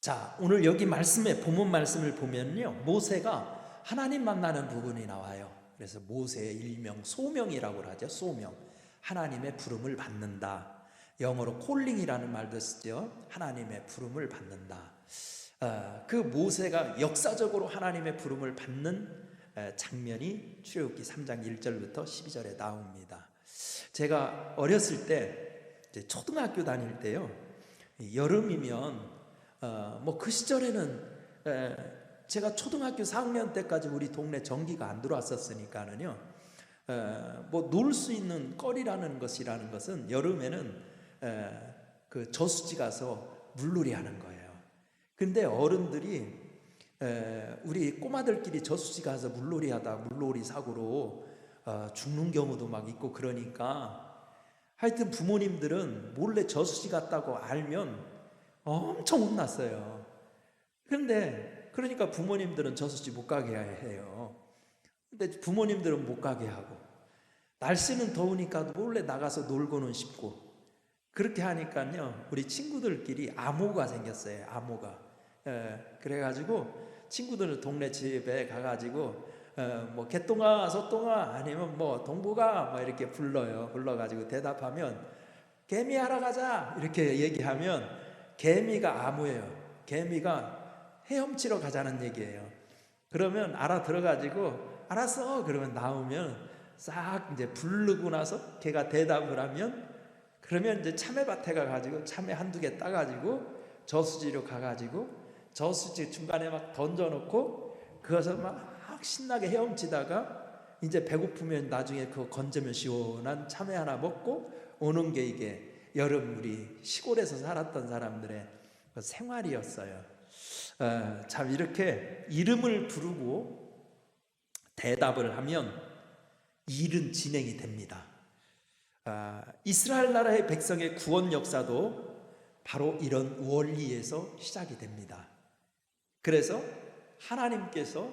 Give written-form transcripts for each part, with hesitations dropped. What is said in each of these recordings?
자, 오늘 여기 말씀에 본문 말씀을 보면요, 모세가 하나님 만나는 부분이 나와요. 그래서 모세의 일명 소명이라고 하죠. 소명, 하나님의 부름을 받는다. 영어로 콜링이라는 말도 쓰죠. 하나님의 부름을 받는다. 그 모세가 역사적으로 하나님의 부름을 받는 장면이 출애굽기 3장 1절부터 12절에 나옵니다. 제가 어렸을 때, 초등학교 다닐 때요, 여름이면 뭐 그 시절에는 제가 초등학교 4학년 때까지 우리 동네 전기가 안 들어왔었으니까는요, 뭐 놀 수 있는 거리라는 것은 여름에는 그 저수지 가서 물놀이 하는 거예요. 근데 어른들이 우리 꼬마들끼리 저수지 가서 물놀이 하다 물놀이 사고로 죽는 경우도 막 있고, 그러니까 하여튼 부모님들은 몰래 저수지 갔다고 알면 엄청 혼났어요. 그런데 그러니까 부모님들은 저수지 못 가게 해요. 근데 부모님들은 못 가게 하고, 날씨는 더우니까 몰래 나가서 놀고는 싶고, 그렇게 하니까요, 우리 친구들끼리 암호가 생겼어요. 암호가. 그래가지고 친구들 동네 집에 가가지고 뭐 개똥아 소똥아 아니면 뭐 동복아 뭐 이렇게 불러가지고 대답하면 개미하러 가자 이렇게 얘기하면 개미가 암호예요. 개미가 헤엄치러 가자는 얘기예요. 그러면 알아들어가지고 알았어 그러면 나오면 싹 이제 부르고 나서 걔가 대답을 하면, 그러면 이제 참외밭에 가가지고 참외 한두 개 따가지고 저수지로 가가지고 저수지 중간에 막 던져놓고 그것을 막 신나게 헤엄치다가 이제 배고프면 나중에 그거 건져면 시원한 참외 하나 먹고 오는 게 이게 여름 우리 시골에서 살았던 사람들의 생활이었어요. 참 이렇게 이름을 부르고 대답을 하면 일은 진행이 됩니다. 이스라엘 나라의 백성의 구원 역사도 바로 이런 원리에서 시작이 됩니다. 그래서 하나님께서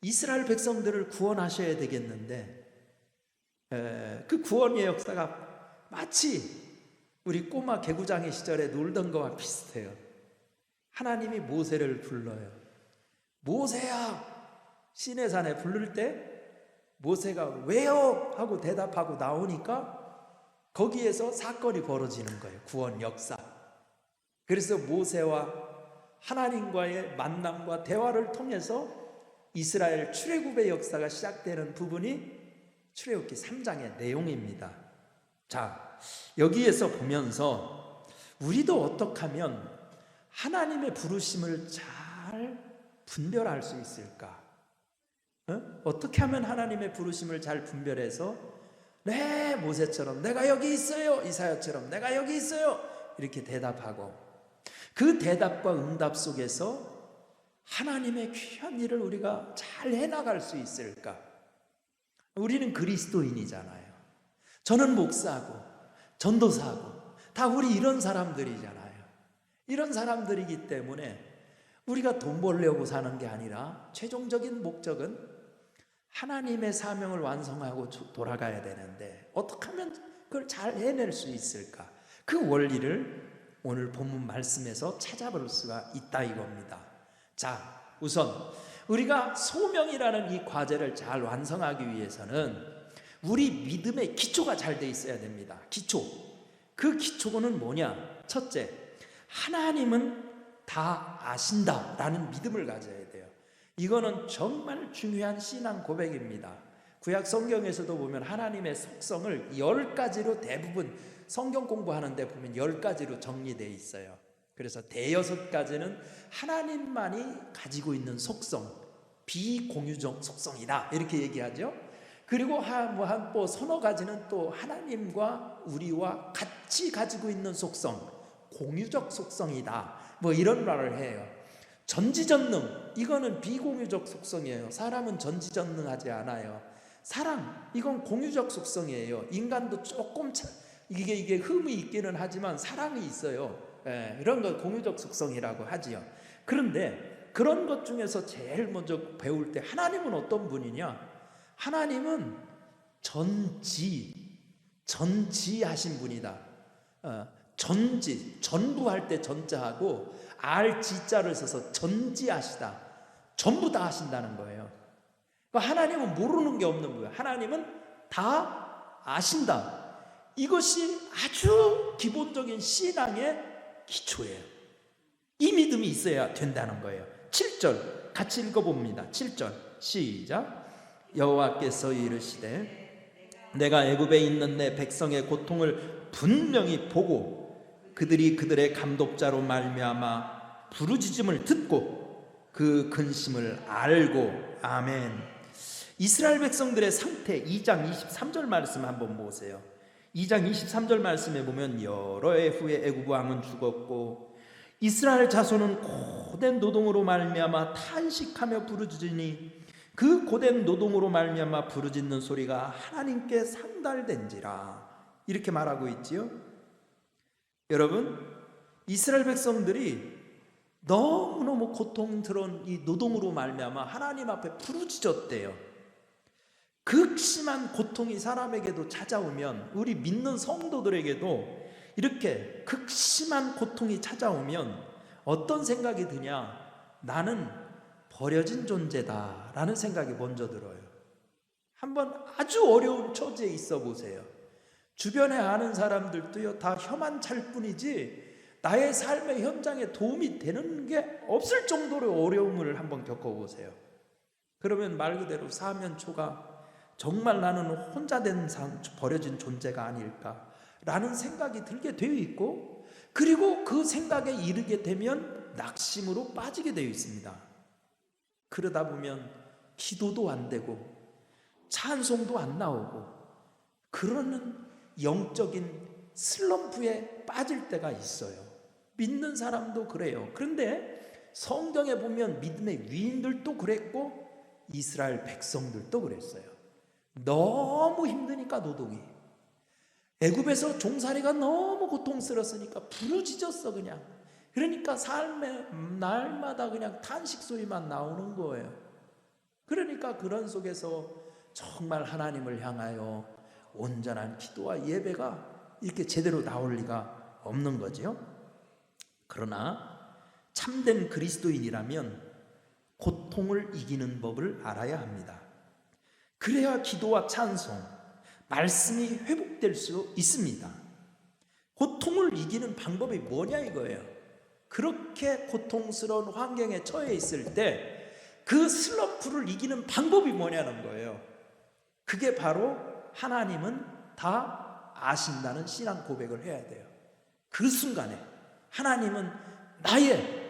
이스라엘 백성들을 구원하셔야 되겠는데, 그 구원의 역사가 마치 우리 꼬마 개구장의 시절에 놀던 거와 비슷해요. 하나님이 모세를 불러요. 모세야! 시내산에 부를 때 모세가 왜요? 하고 대답하고 나오니까 거기에서 사건이 벌어지는 거예요. 구원 역사. 그래서 모세와 하나님과의 만남과 대화를 통해서 이스라엘 출애굽의 역사가 시작되는 부분이 출애굽기 3장의 내용입니다. 자, 여기에서 보면서 우리도 어떻게 하면 하나님의 부르심을 잘 분별할 수 있을까? 어떻게 하면 하나님의 부르심을 잘 분별해서 네, 모세처럼 내가 여기 있어요, 이사야처럼 내가 여기 있어요 이렇게 대답하고, 그 대답과 응답 속에서 하나님의 귀한 일을 우리가 잘 해나갈 수 있을까? 우리는 그리스도인이잖아요. 저는 목사고 전도사고 다 우리 이런 사람들이잖아요. 이런 사람들이기 때문에 우리가 돈 벌려고 사는 게 아니라 최종적인 목적은 하나님의 사명을 완성하고 돌아가야 되는데 어떻게 하면 그걸 잘 해낼 수 있을까? 그 원리를 오늘 본문 말씀에서 찾아볼 수가 있다 이겁니다. 자, 우선 우리가 소명이라는 이 과제를 잘 완성하기 위해서는 우리 믿음의 기초가 잘 돼 있어야 됩니다. 기초. 그 기초는 뭐냐? 첫째, 하나님은 다 아신다라는 믿음을 가져야 돼요. 이거는 정말 중요한 신앙 고백입니다. 구약 성경에서도 보면 하나님의 속성을 10가지로 대부분 성경 공부하는데 보면 10가지로 정리되어 있어요. 그래서 대여섯 가지는 하나님만이 가지고 있는 속성, 비공유적 속성이다 이렇게 얘기하죠. 그리고 뭐 서너 가지는 또 하나님과 우리와 같이 가지고 있는 속성, 공유적 속성이다 뭐 이런 말을 해요. 전지전능, 이거는 비공유적 속성이에요. 사람은 전지전능하지 않아요. 사랑, 이건 공유적 속성이에요. 인간도 조금 이게 흠이 있기는 하지만 사랑이 있어요. 이런 걸 공유적 속성이라고 하지요. 그런데 그런 것 중에서 제일 먼저 배울 때 하나님은 어떤 분이냐? 하나님은 전지하신 분이다. 전부할 때 전자하고 RG자를 써서 전지하시다. 전부 다 하신다는 거예요. 그러니까 하나님은 모르는 게 없는 거예요. 하나님은 다 아신다. 이것이 아주 기본적인 신앙의 기초예요. 이 믿음이 있어야 된다는 거예요. 7절 같이 읽어봅니다. 7절 시작. 여호와께서 이르시되 내가 애굽에 있는 내 백성의 고통을 분명히 보고 그들이 그들의 감독자로 말미암아 부르짖음을 듣고 그 근심을 알고. 아멘. 이스라엘 백성들의 상태 2장 23절 말씀 한번 보세요. 2장 23절 말씀에 보면 여러 해 후에 애굽 왕은 죽었고 이스라엘 자손은 고된 노동으로 말미암아 탄식하며 부르짖으니 그 고된 노동으로 말미암아 부르짖는 소리가 하나님께 상달된지라. 이렇게 말하고 있지요. 여러분, 이스라엘 백성들이 너무너무 고통스러운 이 노동으로 말미암아 하나님 앞에 부르짖었대요. 극심한 고통이 사람에게도 찾아오면, 우리 믿는 성도들에게도 이렇게 극심한 고통이 찾아오면 어떤 생각이 드냐? 나는 버려진 존재다 라는 생각이 먼저 들어요. 한번 아주 어려운 처지에 있어 보세요. 주변에 아는 사람들도요, 다 혀만 찰 뿐이지 나의 삶의 현장에 도움이 되는 게 없을 정도로 어려움을 한번 겪어보세요. 그러면 말 그대로 사면초가 정말 나는 혼자 된 버려진 존재가 아닐까라는 생각이 들게 되어 있고, 그리고 그 생각에 이르게 되면 낙심으로 빠지게 되어 있습니다. 그러다 보면 기도도 안 되고 찬송도 안 나오고 그러는 영적인 슬럼프에 빠질 때가 있어요. 믿는 사람도 그래요. 그런데 성경에 보면 믿음의 위인들도 그랬고 이스라엘 백성들도 그랬어요. 너무 힘드니까 노동이, 애굽에서 종살이가 너무 고통스러웠으니까 부르짖었어 그냥. 그러니까 삶의 날마다 그냥 탄식 소리만 나오는 거예요. 그러니까 그런 속에서 정말 하나님을 향하여 온전한 기도와 예배가 이렇게 제대로 나올 리가 없는 거죠. 그러나 참된 그리스도인이라면 고통을 이기는 법을 알아야 합니다. 그래야 기도와 찬송, 말씀이 회복될 수 있습니다. 고통을 이기는 방법이 뭐냐 이거예요. 그렇게 고통스러운 환경에 처해 있을 때 그 슬럼프를 이기는 방법이 뭐냐는 거예요. 그게 바로 하나님은 다 아신다는 신앙 고백을 해야 돼요. 그 순간에 하나님은 나의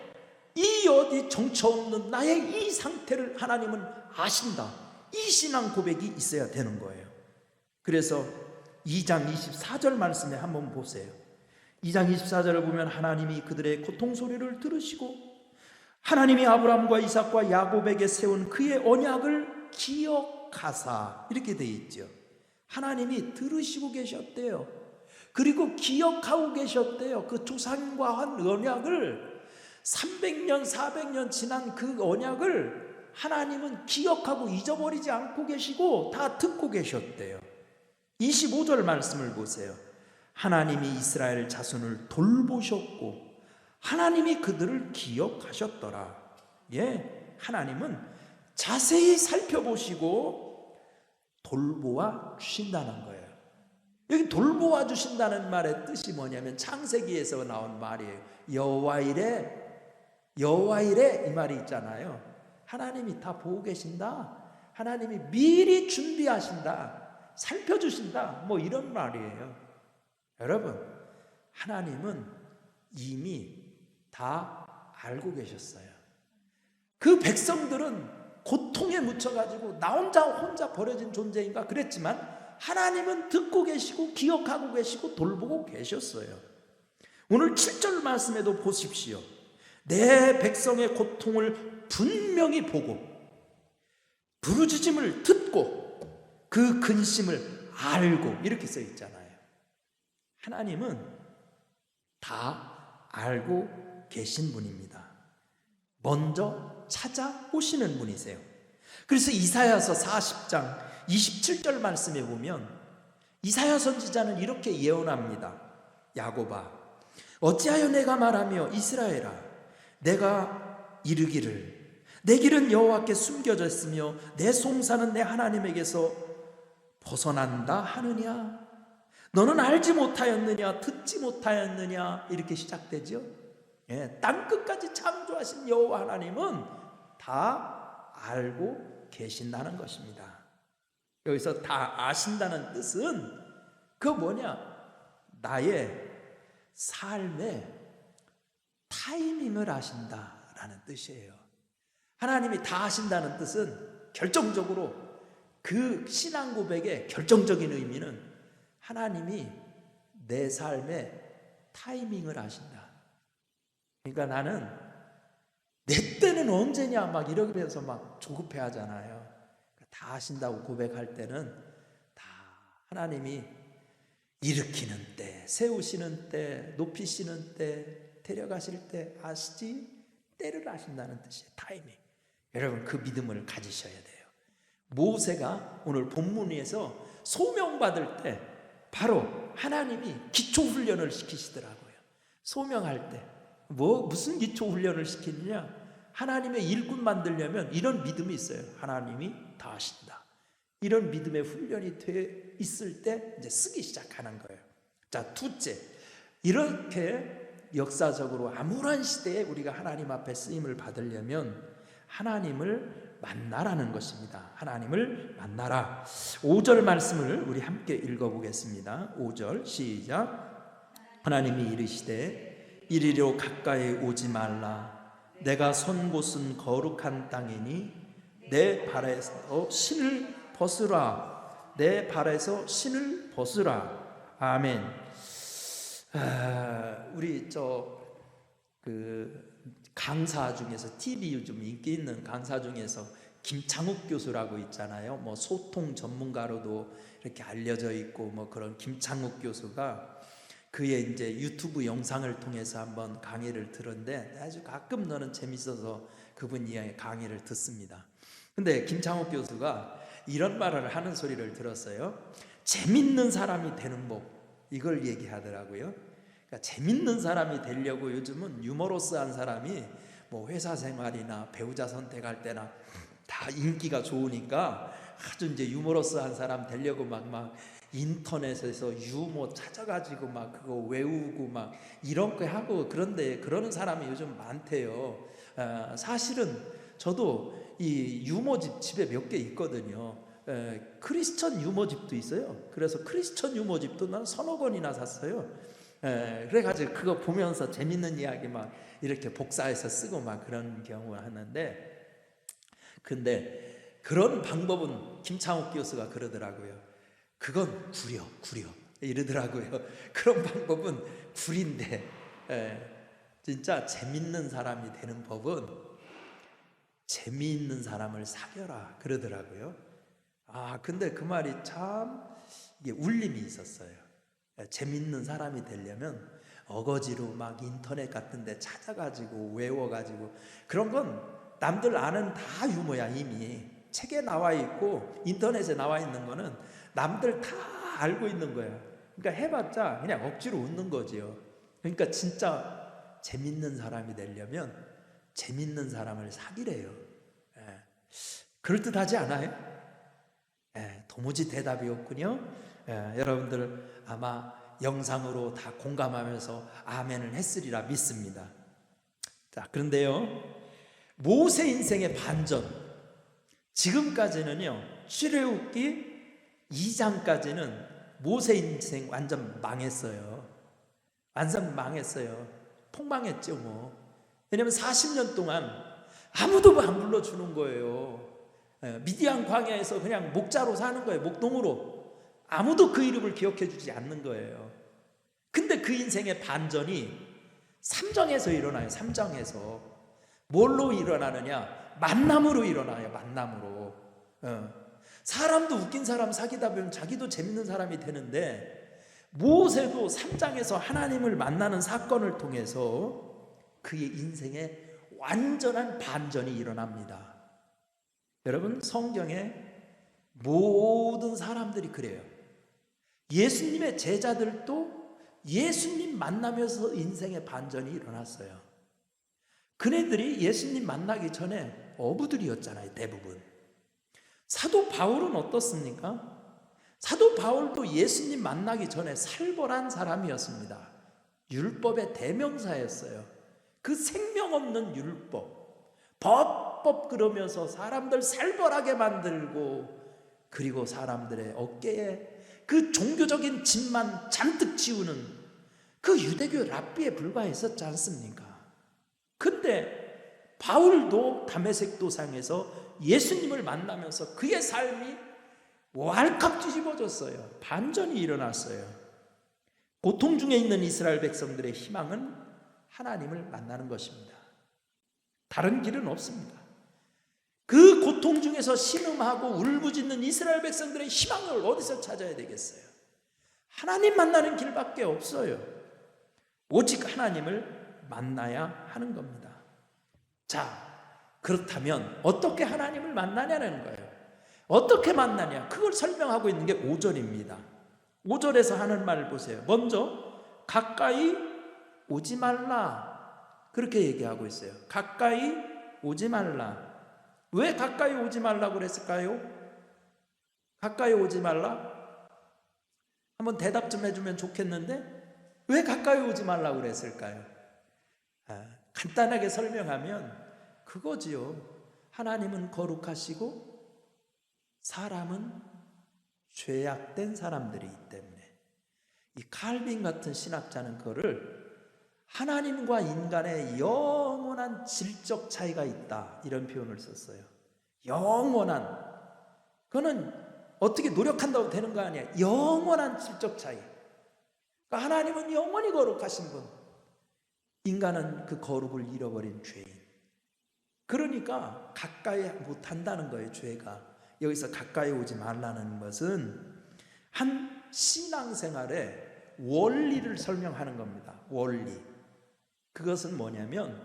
이 어디 정처 없는 나의 이 상태를 하나님은 아신다. 이 신앙 고백이 있어야 되는 거예요. 그래서 2장 24절 말씀에 한번 보세요. 2장 24절을 보면 하나님이 그들의 고통 소리를 들으시고 하나님이 아브라함과 이삭과 야곱에게 세운 그의 언약을 기억하사, 이렇게 되어 있죠. 하나님이 들으시고 계셨대요. 그리고 기억하고 계셨대요. 그 조상과 한 언약을 300년 400년 지난 그 언약을 하나님은 기억하고 잊어버리지 않고 계시고 다 듣고 계셨대요. 25절 말씀을 보세요. 하나님이 이스라엘 자손을 돌보셨고 하나님이 그들을 기억하셨더라. 예, 하나님은 자세히 살펴보시고 돌보아 주신다는 거예요. 여기 돌보아 주신다는 말의 뜻이 뭐냐면 창세기에서 나온 말이에요. 여호와 이래 이 말이 있잖아요. 하나님이 다 보고 계신다. 하나님이 미리 준비하신다. 살펴주신다. 뭐 이런 말이에요. 여러분, 하나님은 이미 다 알고 계셨어요. 그 백성들은 고통에 묻혀가지고 나 혼자 버려진 존재인가 그랬지만 하나님은 듣고 계시고 기억하고 계시고 돌보고 계셨어요. 오늘 7절 말씀에도 보십시오. 내 백성의 고통을 분명히 보고 부르짖음을 듣고 그 근심을 알고, 이렇게 써 있잖아요. 하나님은 다 알고 계신 분입니다. 먼저 찾아오시는 분이세요. 그래서 이사야서 40장 27절 말씀에 보면 이사야 선지자는 이렇게 예언합니다. 야곱아, 어찌하여 내가 말하며 이스라엘아 내가 이르기를 내 길은 여호와께 숨겨져 있으며 내 송사는 내 하나님에게서 벗어난다 하느냐? 너는 알지 못하였느냐? 듣지 못하였느냐? 이렇게 시작되죠. 땅 끝까지 창조하신 여호와 하나님은 다 알고 계신다는 것입니다. 여기서 다 아신다는 뜻은 그 뭐냐? 나의 삶의 타이밍을 아신다라는 뜻이에요. 하나님이 다 아신다는 뜻은 결정적으로 그 신앙 고백의 결정적인 의미는 하나님이 내 삶의 타이밍을 아신다. 그러니까 나는 내 때는 언제냐 막 이러면서 막 조급해 하잖아요. 다 아신다고 고백할 때는 다 하나님이 일으키는 때, 세우시는 때, 높이시는 때, 데려가실 때 아시지? 때를 아신다는 뜻이에요. 타이밍. 여러분 그 믿음을 가지셔야 돼요. 모세가 오늘 본문에서 소명받을 때 바로 하나님이 기초훈련을 시키시더라고요. 소명할 때 무슨 기초훈련을 시키느냐? 하나님의 일꾼 만들려면 이런 믿음이 있어요. 하나님이 다 아신다. 이런 믿음의 훈련이 돼 있을 때 이제 쓰기 시작하는 거예요. 자, 둘째, 이렇게 역사적으로 암울한 시대에 우리가 하나님 앞에 쓰임을 받으려면 하나님을 만나라는 것입니다. 하나님을 만나라. 5절 말씀을 우리 함께 읽어보겠습니다. 5절 시작. 하나님이 이르시되 이리로 가까이 오지 말라. 내가 선 곳은 거룩한 땅이니 내 발에서 신을 벗으라. 내 발에서 신을 벗으라. 아멘. 우리 강사 중에서 TV 요즘 인기 있는 강사 중에서 김창욱 교수라고 있잖아요. 뭐 소통 전문가로도 이렇게 알려져 있고 뭐 그런 김창욱 교수가 그의 이제 유튜브 영상을 통해서 한번 강의를 들었는데 아주 가끔 너는 재밌어서 그분 이야기 강의를 듣습니다. 근데 김창욱 교수가 이런 말을 하는 소리를 들었어요. 재밌는 사람이 되는 법, 이걸 얘기하더라고요. 그러니까 재밌는 사람이 되려고 요즘은 유머러스한 사람이 뭐 회사 생활이나 배우자 선택할 때나 다 인기가 좋으니까 아주 이제 유머러스한 사람 되려고 막 인터넷에서 유머 찾아가지고 막 그거 외우고 막 이런 거 하고 그런데 그러는 사람이 요즘 많대요. 사실은 저도 이 유머집 집에 몇 개 있거든요. 크리스천 유머집도 있어요. 그래서 크리스천 유머집도 난 서너 권이나 샀어요. 그래가지고 그거 보면서 재밌는 이야기 막 이렇게 복사해서 쓰고 막 그런 경우가 하는데, 근데 그런 방법은 김창욱 교수가 그러더라고요. 그건 구려 이러더라고요. 그런 방법은 구린데 진짜 재밌는 사람이 되는 법은 재미있는 사람을 사귀어라 그러더라고요. 근데 그 말이 참 이게 울림이 있었어요. 재밌는 사람이 되려면 어거지로 막 인터넷 같은 데 찾아가지고 외워가지고 그런 건 남들 아는 다 유머야. 이미 책에 나와 있고 인터넷에 나와 있는 거는 남들 다 알고 있는 거예요. 그러니까 해봤자 그냥 억지로 웃는 거지요. 그러니까 진짜 재밌는 사람이 되려면 재밌는 사람을 사귀래요. 그럴듯하지 않아요? 도무지 대답이 없군요. 여러분들 아마 영상으로 다 공감하면서 아멘을 했으리라 믿습니다. 자, 그런데요, 모세 인생의 반전, 지금까지는요, 출애굽기 2장까지는 모세 인생 완전 망했어요. 완전 망했어요. 폭망했죠 뭐. 왜냐면 40년 동안 아무도 안 불러주는 거예요. 미디안 광야에서 그냥 목자로 사는 거예요. 목동으로. 아무도 그 이름을 기억해 주지 않는 거예요. 근데 그 인생의 반전이 3장에서 일어나요. 3장에서. 뭘로 일어나느냐? 만남으로 일어나요. 만남으로. 사람도 웃긴 사람 사귀다 보면 자기도 재밌는 사람이 되는데, 모세도 3장에서 하나님을 만나는 사건을 통해서 그의 인생에 완전한 반전이 일어납니다. 여러분, 성경에 모든 사람들이 그래요. 예수님의 제자들도 예수님 만나면서 인생의 반전이 일어났어요. 그네들이 예수님 만나기 전에 어부들이었잖아요, 대부분. 사도 바울은 어떻습니까? 사도 바울도 예수님 만나기 전에 살벌한 사람이었습니다. 율법의 대명사였어요. 그 생명 없는 율법, 법법 그러면서 사람들 살벌하게 만들고, 그리고 사람들의 어깨에 그 종교적인 짐만 잔뜩 지우는 그 유대교 랍비에 불과했었지 않습니까? 근데 바울도 다메섹 도상에서 예수님을 만나면서 그의 삶이 왈칵 뒤집어졌어요. 반전이 일어났어요. 고통 중에 있는 이스라엘 백성들의 희망은 하나님을 만나는 것입니다. 다른 길은 없습니다. 그 고통 중에서 신음하고 울부짖는 이스라엘 백성들의 희망을 어디서 찾아야 되겠어요? 하나님 만나는 길밖에 없어요. 오직 하나님을 만나야 하는 겁니다. 자, 그렇다면 어떻게 하나님을 만나냐는 거예요. 어떻게 만나냐? 그걸 설명하고 있는 게 5절입니다. 5절에서 하는 말을 보세요. 먼저 가까이 오지 말라, 그렇게 얘기하고 있어요. 가까이 오지 말라. 왜 가까이 오지 말라고 그랬을까요? 가까이 오지 말라? 한번 대답 좀 해주면 좋겠는데 왜 가까이 오지 말라고 그랬을까요? 간단하게 설명하면 그거지요. 하나님은 거룩하시고 사람은 죄악된 사람들이기 때문에. 이 칼빈 같은 신학자는 그거를 하나님과 인간의 영원한 질적 차이가 있다, 이런 표현을 썼어요. 영원한, 그거는 어떻게 노력한다고 되는 거 아니에요. 영원한 질적 차이. 그러니까 하나님은 영원히 거룩하신 분, 인간은 그 거룩을 잃어버린 죄인. 그러니까 가까이 못한다는 거예요. 죄가 여기서 가까이 오지 말라는 것은 한 신앙생활의 원리를 설명하는 겁니다. 원리. 그것은 뭐냐면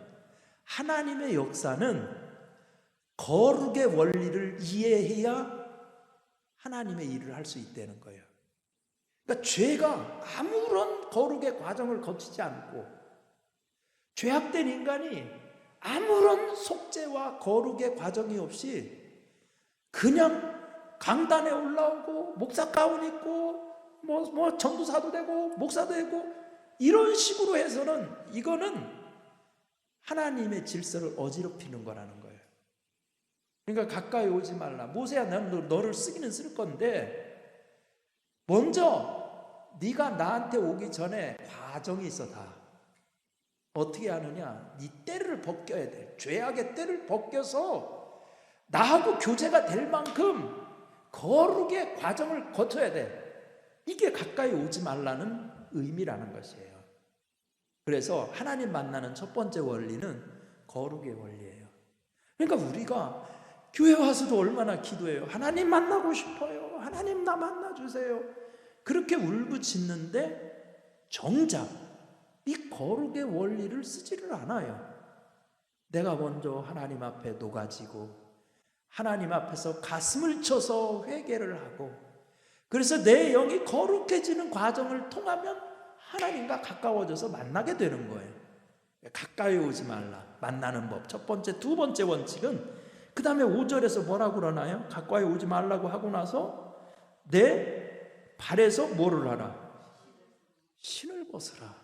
하나님의 역사는 거룩의 원리를 이해해야 하나님의 일을 할 수 있다는 거예요. 그러니까 죄가 아무런 거룩의 과정을 거치지 않고, 죄악된 인간이 아무런 속죄와 거룩의 과정이 없이 그냥 강단에 올라오고 목사 가운 입고 뭐 전도사도 되고 목사도 되고 이런 식으로 해서는 이거는 하나님의 질서를 어지럽히는 거라는 거예요. 그러니까 가까이 오지 말라. 모세야, 난 너를 쓰기는 쓸 건데 먼저 네가 나한테 오기 전에 과정이 있어. 다 어떻게 하느냐? 네 때를 벗겨야 돼. 죄악의 때를 벗겨서 나하고 교제가 될 만큼 거룩의 과정을 거쳐야 돼. 이게 가까이 오지 말라는 의미라는 것이에요. 그래서 하나님 만나는 첫 번째 원리는 거룩의 원리예요. 그러니까 우리가 교회 와서도 얼마나 기도해요. 하나님 만나고 싶어요. 하나님 나 만나주세요. 그렇게 울부짖는데 정작 이 거룩의 원리를 쓰지를 않아요. 내가 먼저 하나님 앞에 녹아지고 하나님 앞에서 가슴을 쳐서 회개를 하고, 그래서 내 영이 거룩해지는 과정을 통하면 하나님과 가까워져서 만나게 되는 거예요. 가까이 오지 말라. 만나는 법. 첫 번째, 두 번째 원칙은 그 다음에 5절에서 뭐라고 그러나요? 가까이 오지 말라고 하고 나서 내 발에서 뭐를 하라? 신을 벗으라.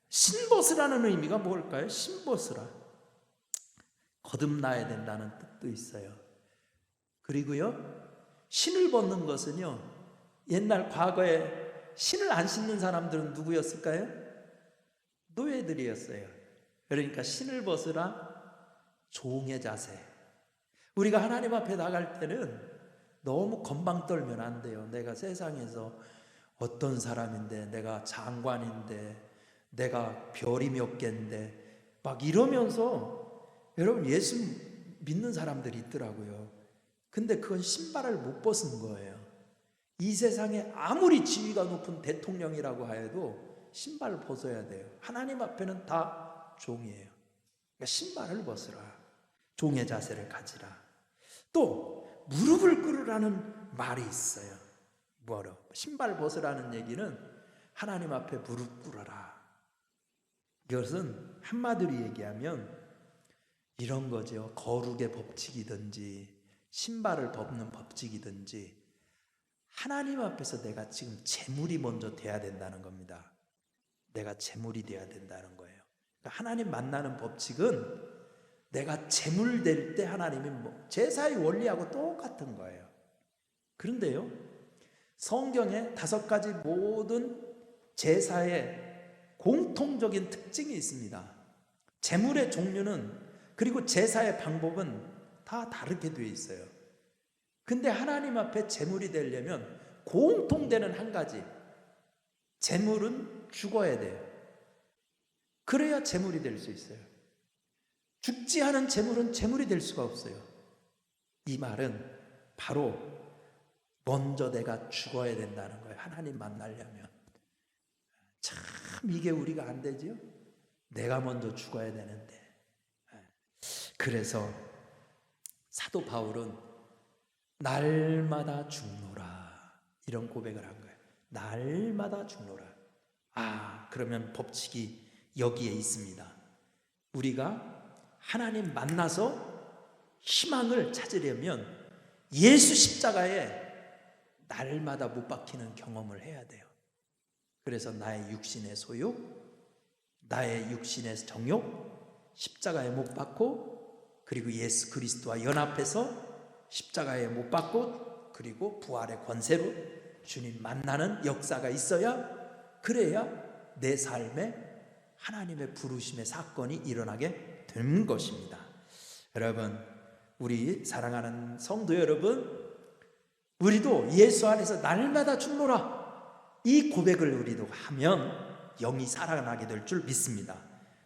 신 벗으라는 의미가 뭘까요? 신 벗으라. 거듭나야 된다는 뜻도 있어요. 그리고요, 신을 벗는 것은요, 옛날 과거에 신을 안 신는 사람들은 누구였을까요? 노예들이었어요. 그러니까 신을 벗으라, 종의 자세. 우리가 하나님 앞에 나갈 때는 너무 건방 떨면 안 돼요. 내가 세상에서 어떤 사람인데, 내가 장관인데, 내가 별이 몇 개인데 막 이러면서, 여러분 예수 믿는 사람들이 있더라고요. 근데 그건 신발을 못 벗은 거예요. 이 세상에 아무리 지위가 높은 대통령이라고 해도 신발을 벗어야 돼요. 하나님 앞에는 다 종이에요. 그러니까 신발을 벗으라. 종의 자세를 가지라. 또 무릎을 꿇으라는 말이 있어요. 뭐로? 신발 벗으라는 얘기는 하나님 앞에 무릎 꿇어라. 이것은 한마디로 얘기하면 이런 거죠. 거룩의 법칙이든지 신발을 벗는 법칙이든지 하나님 앞에서 내가 지금 재물이 먼저 돼야 된다는 겁니다. 내가 재물이 돼야 된다는 거예요. 그러니까 하나님 만나는 법칙은 내가 재물 될 때 하나님이 제사의 원리하고 똑같은 거예요. 그런데요, 성경에 5가지 모든 제사의 공통적인 특징이 있습니다. 재물의 종류는 그리고 제사의 방법은 다 다르게 되어 있어요. 근데 하나님 앞에 재물이 되려면 공통되는 한 가지, 재물은 죽어야 돼요. 그래야 재물이 될 수 있어요. 죽지 않은 재물은 재물이 될 수가 없어요. 이 말은 바로 먼저 내가 죽어야 된다는 거예요. 하나님 만나려면. 참 이게 우리가 안 되지요? 내가 먼저 죽어야 되는데. 그래서 사도 바울은 날마다 죽노라 이런 고백을 한 거예요. 날마다 죽노라. 그러면 법칙이 여기에 있습니다. 우리가 하나님 만나서 희망을 찾으려면 예수 십자가에 날마다 못 박히는 경험을 해야 돼요. 그래서 나의 육신의 소욕, 나의 육신의 정욕, 십자가에 못 박고, 그리고 예수 그리스도와 연합해서 십자가에 못 박고, 그리고 부활의 권세로 주님 만나는 역사가 있어야, 그래야 내 삶에 하나님의 부르심의 사건이 일어나게 되는 것입니다. 여러분, 우리 사랑하는 성도 여러분, 우리도 예수 안에서 날마다 죽노라 이 고백을 우리도 하면 영이 살아나게 될 줄 믿습니다.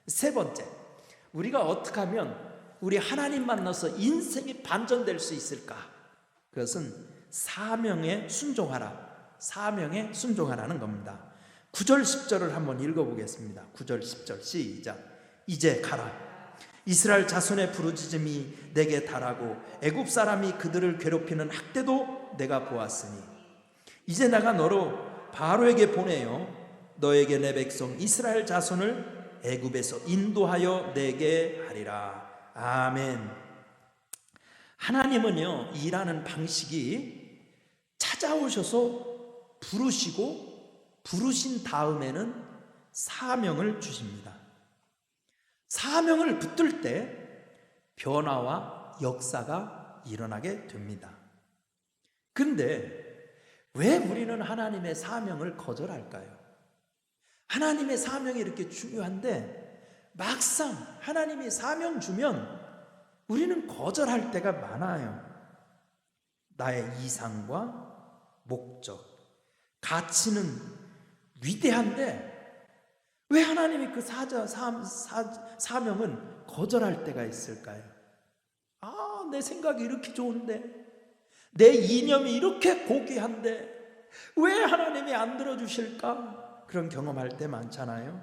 세 번째, 우리가 어떻게 하면 우리 하나님 만나서 인생이 반전될 수 있을까? 그것은 사명에 순종하라. 사명에 순종하라는 겁니다. 9절 10절을 한번 읽어보겠습니다. 9절 10절 시작. 이제 가라. 이스라엘 자손의 부르짖음이 내게 달하고 애굽 사람이 그들을 괴롭히는 학대도 내가 보았으니 이제 내가 너로 바로에게 보내어 너에게 내 백성 이스라엘 자손을 애굽에서 인도하여 내게 하리라. 아멘. 하나님은요, 일하는 방식이 찾아오셔서 부르시고 부르신 다음에는 사명을 주십니다. 사명을 붙들 때 변화와 역사가 일어나게 됩니다. 그런데 왜 우리는 하나님의 사명을 거절할까요? 하나님의 사명이 이렇게 중요한데 막상 하나님이 사명 주면 우리는 거절할 때가 많아요. 나의 이상과 목적, 가치는 위대한데 왜 하나님이 그 사명은 거절할 때가 있을까요? 내 생각이 이렇게 좋은데, 내 이념이 이렇게 고귀한데 왜 하나님이 안 들어주실까? 그런 경험할 때 많잖아요.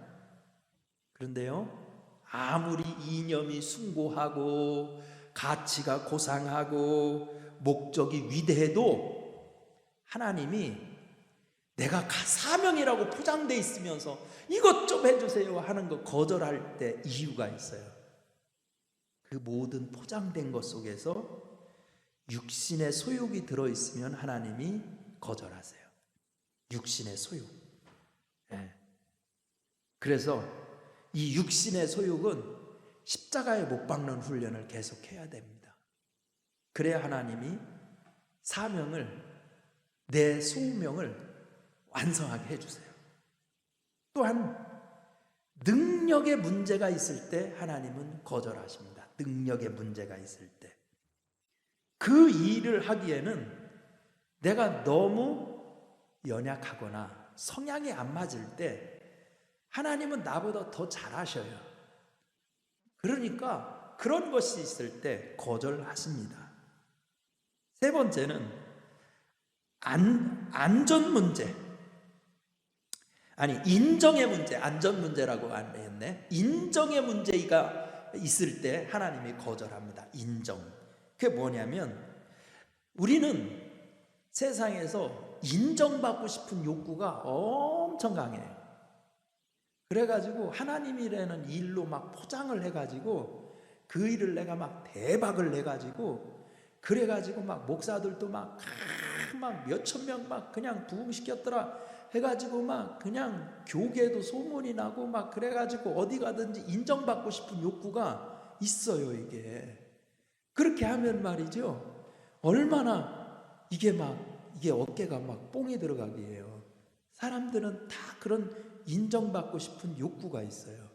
그런데요, 아무리 이념이 숭고하고 가치가 고상하고 목적이 위대해도 하나님이 내가 사명이라고 포장되어 있으면서 이것 좀 해주세요 하는 거 거절할 때 이유가 있어요. 그 모든 포장된 것 속에서 육신의 소욕이 들어있으면 하나님이 거절하세요. 육신의 소욕. 그래서 이 육신의 소욕은 십자가에 못 박는 훈련을 계속해야 됩니다. 그래야 하나님이 사명을, 내 소명을 완성하게 해주세요. 또한 능력의 문제가 있을 때 하나님은 거절하십니다. 능력의 문제가 있을 때 그 일을 하기에는 내가 너무 연약하거나 성향이 안 맞을 때 하나님은 나보다 더 잘하셔요. 그러니까 그런 것이 있을 때 거절하십니다. 세 번째는 안전 문제. 인정의 문제, 안전 문제라고 안 했네. 인정의 문제가 있을 때 하나님이 거절합니다. 인정. 그게 뭐냐면 우리는 세상에서 인정받고 싶은 욕구가 엄청 강해요. 그래가지고 하나님이라는 일로 막 포장을 해가지고 그 일을 내가 막 대박을 내가지고 그래가지고 막 목사들도 막 몇천 명 막 그냥 부흥시켰더라 해가지고 막 그냥 교계도 소문이 나고 막 그래가지고 어디 가든지 인정받고 싶은 욕구가 있어요. 그렇게 하면 말이죠, 얼마나 이게 어깨가 막 뽕이 들어가기예요. 사람들은 다 그런 인정받고 싶은 욕구가 있어요.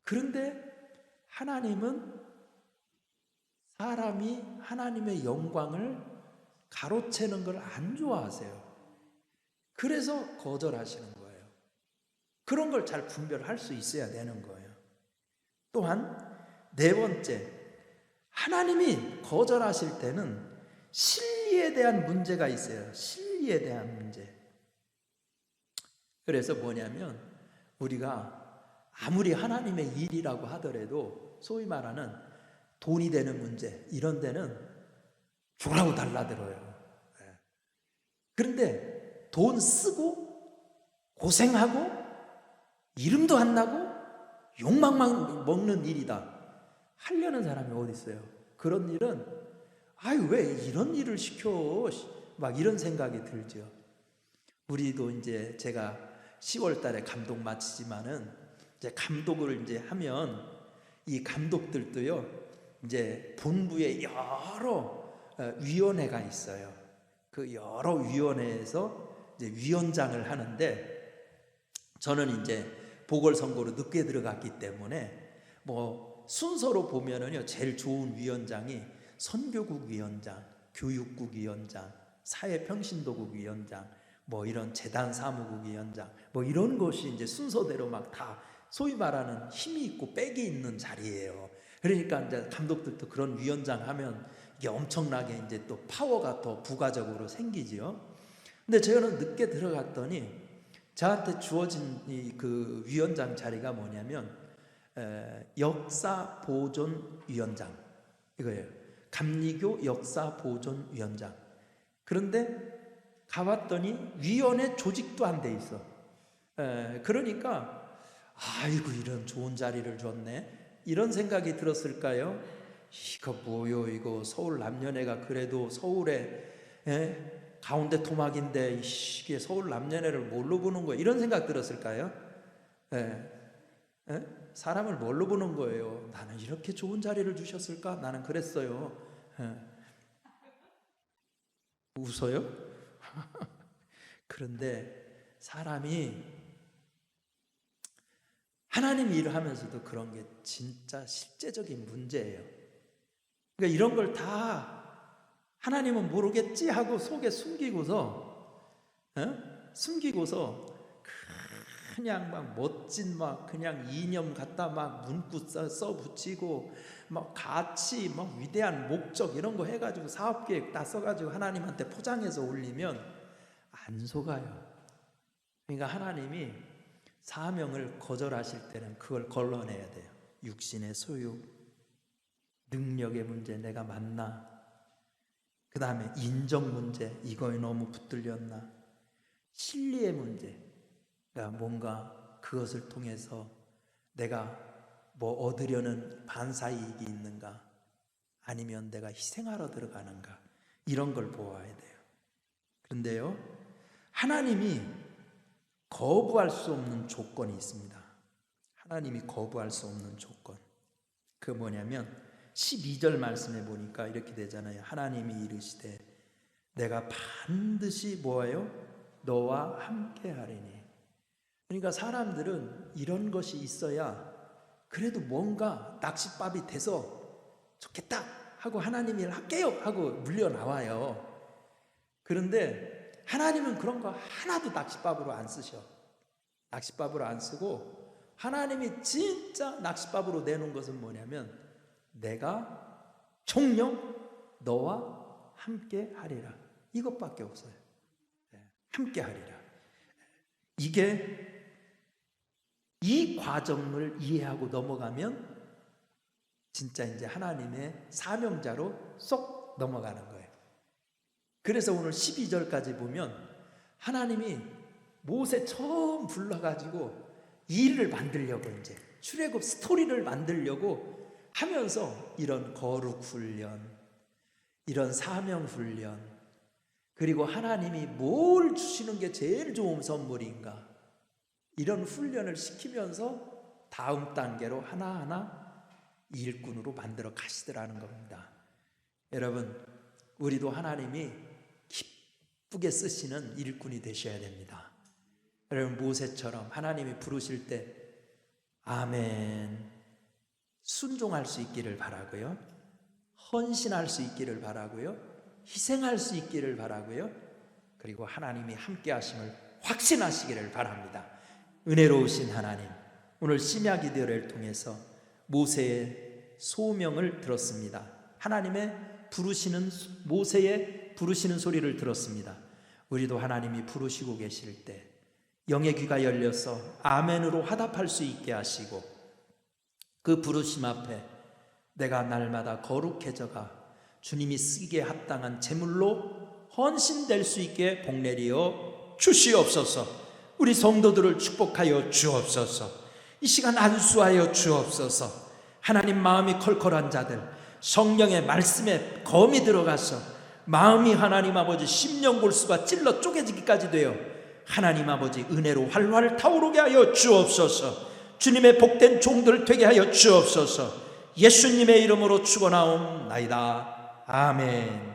그런데 하나님은 사람이 하나님의 영광을 가로채는 걸 안 좋아하세요. 그래서 거절하시는 거예요. 그런 걸 잘 분별할 수 있어야 되는 거예요. 또한 네 번째, 하나님이 거절하실 때는 진리에 대한 문제가 있어요. 진리에 대한 문제. 그래서 뭐냐면 우리가 아무리 하나님의 일이라고 하더라도 소위 말하는 돈이 되는 문제 이런 데는 주라고 달라들어요. 그런데 돈 쓰고 고생하고 이름도 안 나고 욕망만 먹는 일이다 하려는 사람이 어디 있어요? 그런 일은 아유 왜 이런 일을 시켜 막 이런 생각이 들죠. 우리도 이제 제가 10월 달에 감독 마치지만은 이제 감독을 이제 하면 이 감독들도요 이제 본부에 여러 위원회가 있어요. 그 여러 위원회에서 이제 위원장을 하는데 저는 이제 보궐선거로 늦게 들어갔기 때문에 뭐 순서로 보면은요 제일 좋은 위원장이 선교국 위원장, 교육국 위원장, 사회평신도국 위원장, 뭐 이런 재단 사무국 위원장, 뭐 이런 것이 이제 순서대로 막 다 소위 말하는 힘이 있고 빽이 있는 자리예요. 그러니까 이제 감독들도 그런 위원장 하면 이게 엄청나게 이제 또 파워가 더 부가적으로 생기지요. 근데 저는 늦게 들어갔더니 저한테 주어진 이 그 위원장 자리가 뭐냐면 역사보존위원장 이거예요. 감리교 역사보존위원장. 그런데 가봤더니 위원회 조직도 안 돼 있어. 그러니까 아이고 이런 좋은 자리를 줬네 이런 생각이 들었을까요? 이거 뭐요 이거 서울 남녀회가 그래도 서울에 가운데 토막인데 이게 서울 남녀회를 뭘로 보는 거예요? 이런 생각 들었을까요? 사람을 뭘로 보는 거예요? 나는 이렇게 좋은 자리를 주셨을까? 나는 그랬어요. 웃어요? 그런데 사람이 하나님 일을 하면서도 그런 게 진짜 실제적인 문제예요. 그러니까 이런 걸 다 하나님은 모르겠지 하고 속에 숨기고서 그냥 막 멋진 막 그냥 이념 갖다 막 문구 써 붙이고 막 가치 막 위대한 목적 이런 거 해가지고 사업계획 다 써가지고 하나님한테 포장해서 올리면 안 속아요. 그러니까 하나님이 사명을 거절하실 때는 그걸 걸러내야 돼요. 육신의 소유, 능력의 문제 내가 맞나, 그 다음에 인정 문제 이거에 너무 붙들렸나, 진리의 문제 그러니까 뭔가 그것을 통해서 내가 뭐 얻으려는 반사이익이 있는가 아니면 내가 희생하러 들어가는가 이런 걸 보아야 돼요. 그런데요 하나님이 거부할 수 없는 조건이 있습니다. 하나님이 거부할 수 없는 조건 그 뭐냐면 12절 말씀에 보니까 이렇게 되잖아요. 하나님이 이르시되 내가 반드시 뭐예요? 너와 함께 하리니. 그러니까 사람들은 이런 것이 있어야 그래도 뭔가 낚싯밥이 돼서 좋겠다 하고 하나님이 할게요 하고 물려나와요. 그런데 하나님은 그런 거 하나도 낚싯밥으로 안 쓰셔. 낚싯밥으로 안 쓰고 하나님이 진짜 낚싯밥으로 내놓은 것은 뭐냐면 내가 총령 너와 함께 하리라 이것밖에 없어요. 함께 하리라. 이게 이 과정을 이해하고 넘어가면 진짜 이제 하나님의 사명자로 쏙 넘어가는 거예요. 그래서 오늘 12절까지 보면 하나님이 모세 처음 불러가지고 일을 만들려고 이제 출애굽 스토리를 만들려고 하면서 이런 거룩 훈련, 이런 사명 훈련, 그리고 하나님이 뭘 주시는 게 제일 좋은 선물인가, 이런 훈련을 시키면서 다음 단계로 하나하나 일꾼으로 만들어 가시더라는 겁니다. 여러분, 우리도 하나님이 기쁘게 쓰시는 일꾼이 되셔야 됩니다. 여러분, 모세처럼 하나님이 부르실 때 아멘, 순종할 수 있기를 바라고요, 헌신할 수 있기를 바라고요, 희생할 수 있기를 바라고요, 그리고 하나님이 함께 하심을 확신하시기를 바랍니다. 은혜로우신 하나님, 오늘 심야 기도를 통해서 모세의 소명을 들었습니다. 하나님의 부르시는, 모세의 부르시는 소리를 들었습니다. 우리도 하나님이 부르시고 계실 때 영의 귀가 열려서 아멘으로 화답할 수 있게 하시고, 그 부르심 앞에 내가 날마다 거룩해져가 주님이 쓰기에 합당한 제물로 헌신될 수 있게 복내리어 주시옵소서. 우리 성도들을 축복하여 주옵소서. 이 시간 안수하여 주옵소서. 하나님, 마음이 컬컬한 자들, 성령의 말씀에 검이 들어가서 마음이 하나님 아버지 심령골수가 찔러 쪼개지기까지 되어 하나님 아버지 은혜로 활활 타오르게 하여 주옵소서. 주님의 복된 종들 되게 하여 주옵소서. 예수님의 이름으로 축원하옵나이다. 아멘.